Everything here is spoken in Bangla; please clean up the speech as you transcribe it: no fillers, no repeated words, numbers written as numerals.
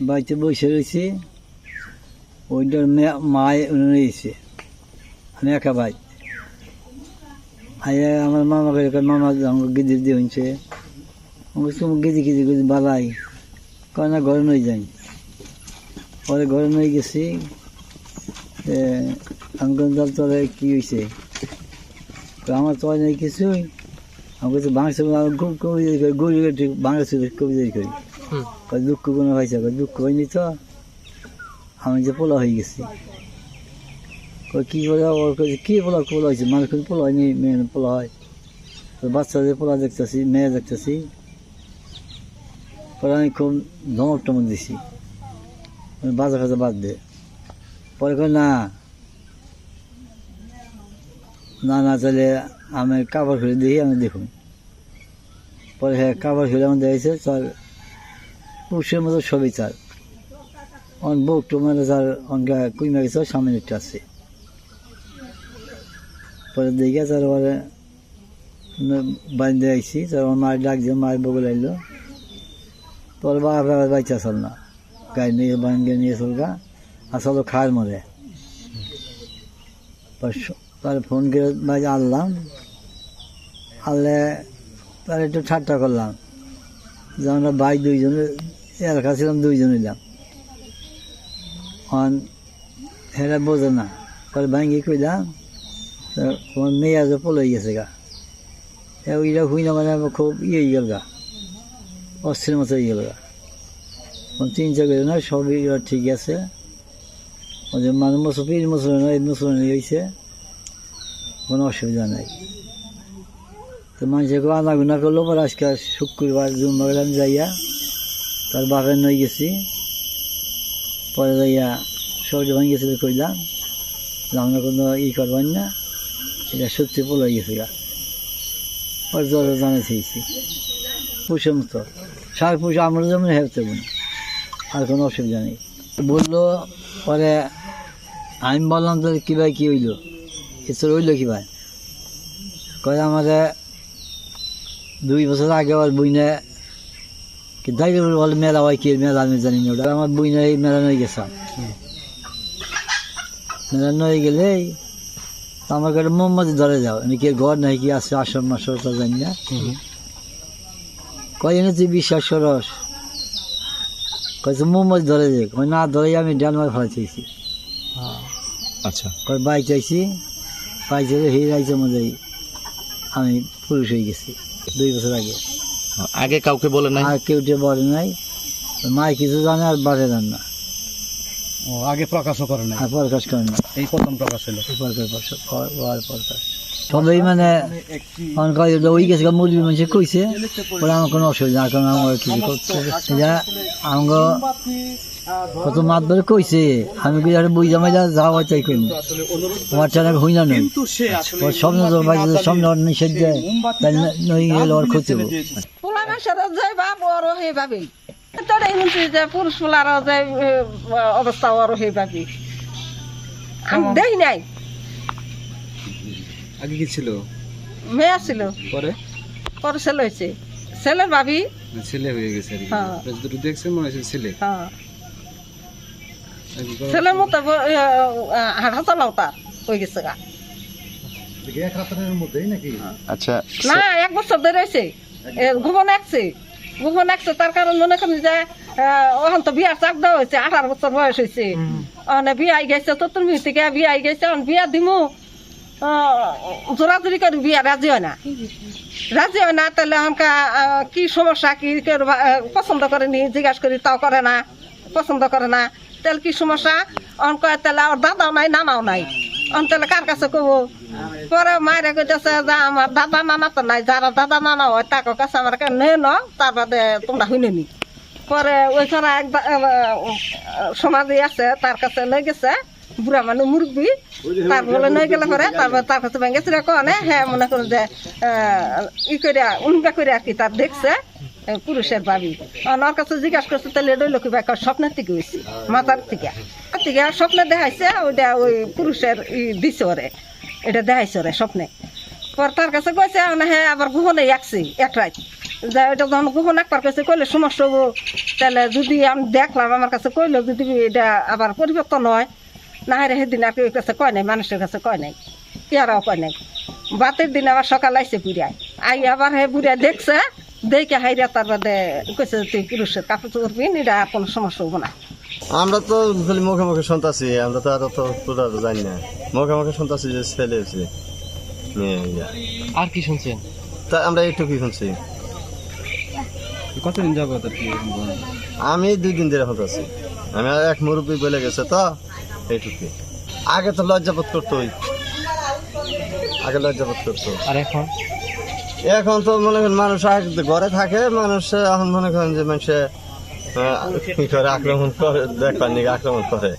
বাড়িতে বসে রয়েছি, ওইটার মায় রয়েছে, আমি একা ভাই। আইয়া আমার মামাকে মামা গিদি দিয়ে হচ্ছে, গিদি গিদি গিদি বালাই কয় না ঘরে নই যাই। পরে ঘরে নই গেছি, আমি জাল তলে কী হয়েছে, আমার তো নেই কিছুই। আমি বলছি বাংলা কবিতা বাংলা কবিতা করি, দুঃখ কোনো হয়েছে, দুঃখ হয়নি তো, আমি যে পোলা হয়ে গেছি। কী বলে ওর কাছে কী পোলা পোলা হয়েছে, মানুষ কিন্তু পোলা হয়নি, মেয়ে পোলা হয়। বাচ্চাদের পোলা দেখতেছি, মেয়ে দেখতেছি। পরে আমি খুব ধমক টমক দিছি, বাজা ফাজা বাদ দে। পরে কই না না না তাহলে আমি কাপড় খুলে দেখি, আমি দেখুন। পরে হ্যাঁ কাপড় খুলে আমার দেখেছে তার পুষের মতো ছবি, তার অন বুক টুমারে তার অনকা কুইমা গেছে, সামনে একটা আছে। পরে দেখে তারপরে বাঁধতে আইসি, তারপর মায়ের ডাক দিয়ে মায়ের বগল আইলো। পরে বাবা বাইচা চল না, গাড়ি নিয়ে বাঙ্গে নিয়ে চলগা আসলে খায় মরে। তার ফোন করে বাইরে আনলাম, আনলে তার একটু ঠাট্টা করলাম যে আমরা ভাই দুইজনে এলাকা ছিলাম, দুইজন এলাম। হেরা বোঝে না, পরে ভাঙ্গি কইলাম তোমার মেয়ে আজ পলে গেছে গা, ওইটা হুই না মানে খুব ইয়ে হয়ে গেল গা, অস্থির মতো হয়ে গেল গা। চিন্তা করি না, সবই ঠিক আছে। মানে মুসলমান হয়েছে, কোনো অসুবিধা নাই। তো মানুষকে আনাগুনা করলো, পরে আজকে শুক্রবার জুম্বার আমি যাইয়া তার বাপের নই গেছি। পরে যাইয়া সবজি ভাঙি গেছিল, কইলাম আমরা কোনো করবেন না, এটা সত্যি পোলা গেছে গা। পরে জ্বর জানা চেয়েছি পুষের মতো, সার পুষে আমরা যেমন হেরতে বোন, আর কোনো অসুবিধা নেই বললো। পরে আমি বললাম তো কী ভাই কী হইলো, এসে হইলো কী ভাই, কয়ে আমাদের 2 বছর আগে আমার বইনে কি দাঁড়িয়ে বলে মেলা হয়, কি মেলা আমি জানি না। ওটা আমার বইনে এই মেলা নয় গেছিলাম, মেলা নয় গেলেই আমার কাছে মোমবাতি ধরে যাও, আমি কি ঘর নাই কি আছে আসর মাসর তা জানি না। কয় এনে তুই বিশ্বাস করস, কয়েছে মোমবাতি ধরে যাক, না ধরে আমি ডেনমার্ক ফেলা চাইছি। আচ্ছা, কয় বাইক চাইছি, বাইক চাইছে সেই রাইজের মধ্যে আমি পুরুষ হয়ে গেছি 2 বছর আগে। আগে কাউকে বলে নাই? আর কেউ বলে নাই, মায় কিছু জানে আর বাড়ে জান না। আগে প্রকাশও করে না, আর প্রকাশ করে না, এই প্রথম প্রকাশ হলো। প্রকাশ সবাই মানে ওই গেছে মুরগি মানুষ কইছে, বলে আমার কোনো অসুবিধা, কারণ আমার কিছু করছে আমাকে কত মাত ধরে কইছে, আমি কি বই জামাই যাওয়া হয় তাই করি আমার চ্যানেল হই না নই স্বপ্ন স্বপ্ন নিষেধ যায়, তাই নই গেলে ওর ক্ষতি পুরুষ পোলার অবস্থা ওর হয়ে পাবি আমি দেখি নাই। আগে কি ছিল? মেয়ে ছিল, পরে পরে ছেলে হয়েছে, ছেলের ভাবি ছেলে হয়ে গেছে। দুটো দেখছেন মনে হচ্ছে ছেলে। ছেলের মতো হাঁটা চালাও তার হয়ে গেছে গা। এক রাতের মধ্যেই নাকি? আচ্ছা, না 1 বছর ধরে হয়েছে, ঘুমন একছে ঘুমন একছে। তার কারণ মনে করেন যে ওখান তো বিয়ার চাপ দেওয়া হয়েছে, 18 বছর বয়স হয়েছে, বিয়া গেছে তো তুমি থেকে বিয়া গেছে, বিয়া দিমু জোরাজুরি করে বিয়া রাজি হয় না, রাজি হয় না। তাহলে আমাকে কি সমস্যা, কি পছন্দ করেনি জিজ্ঞাসা করি, তাও করে না, পছন্দ করে না। তাহলে কি সমস্যা, কয় তাহলে ওর দাদাও নাই নানাও নাই, তাহলে কার কাছে কব। পরে মায়েরা কইতেছে যে আমার দাদা নানা তো নাই, যারা দাদা নানা হয় তাকে কাছে আমার নে ন, তার বাদে তোমরা হইনি নি। পরে ওইখানে এক সমাজে আছে, তার কাছে লই গেছে বুড়া মানুষ মুরব্বী, তার বলে নই গেলে পরে তারপর তার কাছে ভেঙেছিল কনে, হ্যাঁ মনে করো যে ই করে উনকা করে আর কি তার দেখছে পুরুষের ভাবি। ওর কাছে জিজ্ঞাসা করছে তাহলে এটা হইলো কি ভাই, স্বপ্নের থেকে হয়েছে, মাথার থেকে স্বপ্নে দেখাইছে, ওইটা ওই পুরুষের দিছে ওরে, এটা দেখাইছে ওরে স্বপ্নে। পর তার কাছে কইছে হ্যাঁ আবার ঘুমনে একছি এক রাত, যে এটা যখন গোপন একবার কাছে কইলে সমস্যা হবো, তাহলে যদি আমি দেখলাম আমার কাছে কইলো যদি এটা আবার পরিবর্তন হয়, না হয় সেদিন আর কেউ কাছে কয় নাই, মানুষের কাছে কয় নাই, ইয়ারাও কয় নাই। বাতের দিন আবার সকাল আইসে বুড়ায়, আই আবার হে বুড়ায় দেখছে, দেখে হাইরা তার বাদে কইছে তুই পুরুষের কাপড় চোপড় পিন, এটা আর কোনো সমস্যা হবো না। আমরা তো খালি মুখে মুখে শুনতাছি, আমরা তো আর তো পুরা জানি না, মুখে মুখে শুনতাছি যে ছেলে হয়েছে মেয়ে ইয়া। আর কি শুনছেন? তা আমরা এইটুকুই শুনছি। কতদিন যাবত আর কি? আমি 2 দিন ধরে শুনতাছি, আমি এক মুরব্বী বলে গেছে তো এইটুকুই। আগে তো লজ্জাবোধ করতোই, আগে লজ্জাবোধ করতো। আর এখন? এখন তো মনে করেন মানুষ ঘরে থাকে, মানুষ এখন মনে করেন যে মানুষে কি করে আক্রমণ করে, দেখবার নিয়ে আক্রমণ করে।